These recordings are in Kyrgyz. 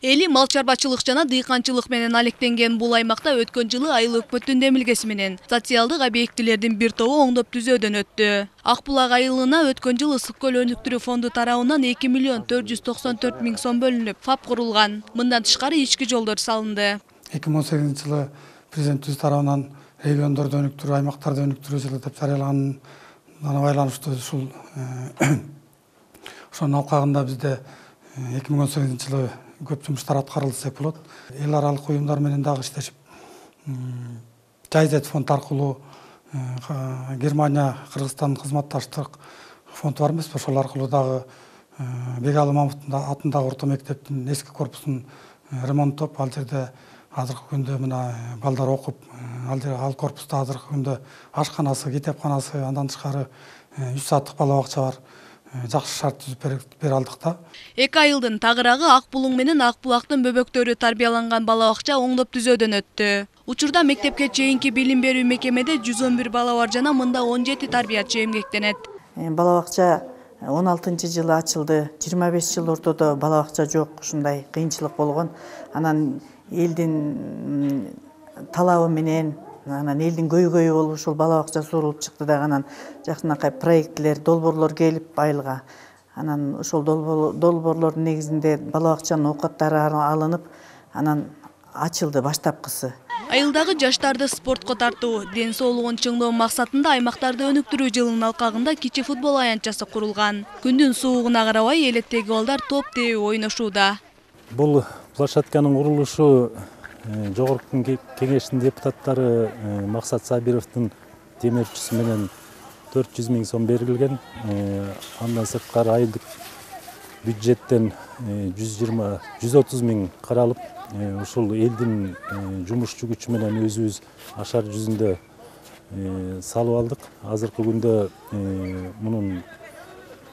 Эли мал чарбачылык жана дыйканчылык менен алектенген бул аймакта өткөн жылы айыл өкмөттүн демилгеси менен социалдык объектилердин бир тобу оңдоп түзөөдөн өттү. АК-БУЛУڭ айылына өткөн жылы ысык көл өнүктүрүү фонду тарабынан 2 миллион 494 миң сом бөлүнүп, ФАП курулган. Мындан тышкары ички жолдор салынды. 2018 жылы президентибиз тарабынан региондорду өнүктүрүү, аймактарды өнүктүрүү жылы деп жарыялаганына байланыштуу ошонун алкагында бизде 2018 жылы көп жумуштар аткарылды десек болот. Эл аралык уюмдар менен дагы иштешип, Жайзет фонд аркылуу Германия, Кыргызстан кызматташтык фонд бар эмеспи? Ошол аркылуу дагы Бегалы Мамут атындагы орто мектептин эски корпусун ремонттоп, ал жерде азыркы күндө мына балдар окуп, ал корпуста азыркы күндө ашканасы, китепканасы, андан тышкары 3 сааттык бала бакча бар. Жакшы шарт түзүп бере алдык да. Эки айылдын тагырагы АК-БУЛУң менен АК-БУЛАКтын бөбөктөрү тарбияланган бала бакча оңдоп түзөөдөн өттү. Учурда мектепке чейинки билим берүү мекемеде 111 бала бар жана мында 17 тарбиячы эмгектенет. Бала бакча 16-жылы ачылды. 25 жыл ортодо бала бакча жок, ушундай кыйынчылык болгон. Анан элдин талабы менен, анан элдин көйгөйү болуп ушул бала бакча сурулуп чыкты да, анан жакынакай проектлер, долбоорлор келип айылга. Анан ошол долбоорлордун негизинде бала бакчанын оокаттары алынып, анан ачылды баштапкысы. Айылдагы жаштарды спортко тартуу, ден соолугун чыңдоо максатында аймактарды өнүктүрүү жылынын алкагында кичи футбол аянтчасы курулган. Күндүн суугуна карабай элеттеги балдар топ теуп ойношууда. Бул площадканын курулушу Жогорку кеңештин депутаттары Максат Сабировдун темирчүсү менен 400 миң сом берилген. Андан сырткары айылдык бюджеттен 130 миң каралып, ушул элдин жумушчу күчү менен өзүбүз ашар жүзүндө салып алдык. Азыркы күндө мунун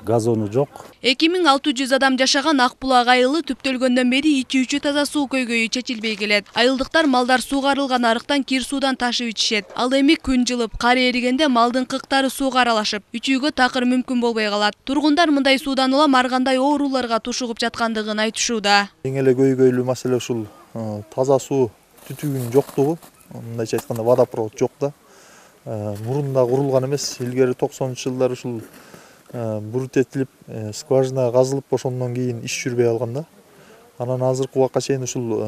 газону жок. 2600 адам жашаган АК-БУЛУң айылы түптөлгөндөн бери ичүүчү таза суу көйгөйү чечилбей келет. Айылдыктар малдар суугарылган арыктан кир суудан ташып ичишет. Ал эми күн жылып, кар эригенде малдын кыктары сууга аралашып, ичүүгө такыр мүмкүн болбой калат. Тургундар мындай суудан улам ар кандай ооруларга тушугуп жаткандыгын айтышууда. Эң эле көйгөйлүү маселе ушул таза суу түтүгүнүн жоктугу. Мындайча айтканда водопровод жок да. Мурунда курулган эмес, илгери 90-жылдары ушул бурут этилип, скважина казылып, ошондон кийин иш жүрбөй алган да. Анан азыркы убакка чейин ушул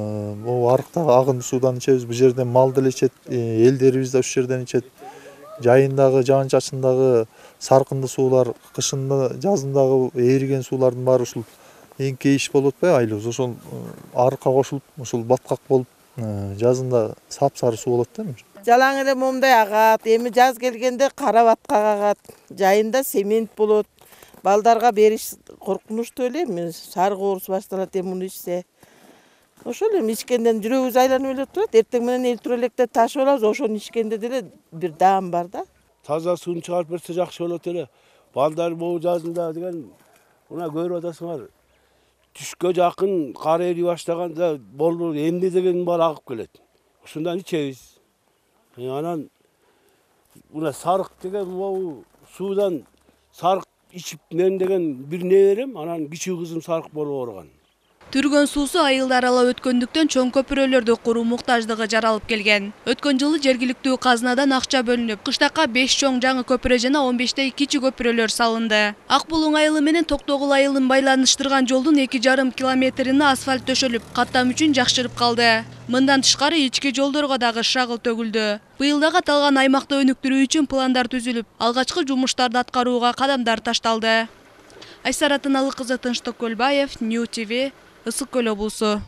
арыктагы агын суудан ичебиз. Бул жерден мал деле ичет, элдерибиз да ушул жерден ичет. Жайындагы, жаан-чачындагы саркынды суулар, кышында, жазындагы эриген суулардын баары ушул эң кейиш болуп атпайбы айылыбыз. Ошол арыкка кошулуп, ушул баткак болуп, жазында сап-сары суу болот да. Жалаң эле момундай агат, эми жаз келгенде кара баткак агат, жайында семент болот. Балдарга бериш коркунучтуу эле, эми сарык оорусу башталат эми муну ичсе. Ошол эми ичкенден жүрөгүбүз айланып эле турат. Эртең менен элтирип электе ташып алабыз, ошону ичкенде деле бир даам бар да. Таза сууну чыгарып берсе жакшы болот эле. Балдар могу жазында деген мына көрүп атасыңар. Түшкө жакын кар эри баштаганда болду эмне деген бар агып келет. Ушундан ичебиз. Анан мына сарык деген могу суудан сарык ичип мен деген бир не берем, анан кичүү кызым сарык болуп ооруган. Түргөн суусу айылдар ала өткөндүктөн чоң көпүрөлөрдү куруу муктаждыгы жаралып келген. Өткөн жылы жергиликтүү казынадан акча бөлүнүп, кыштакка 5 чоң жаңы көпүрө жана 15 кичи көпүрөлөр салынды. АК-БУЛУң айылы менен Токтогул айылын байланыштырган жолдун 2,5 километрине асфальт төшөлүп, каттам үчүн жакшырып калды. Мындан тышкары ички жолдорго дагы шагыл төгүлдү. Быйыл дагы аталган аймакты өнүктүрүү үчүн пландар түзүлүп, алгачкы жумуштарды аткарууга кадамдар ташталды. Айсара Тыналык кызы, Тынчтык Көлбаев, NewTV, Ысык Көл облусу.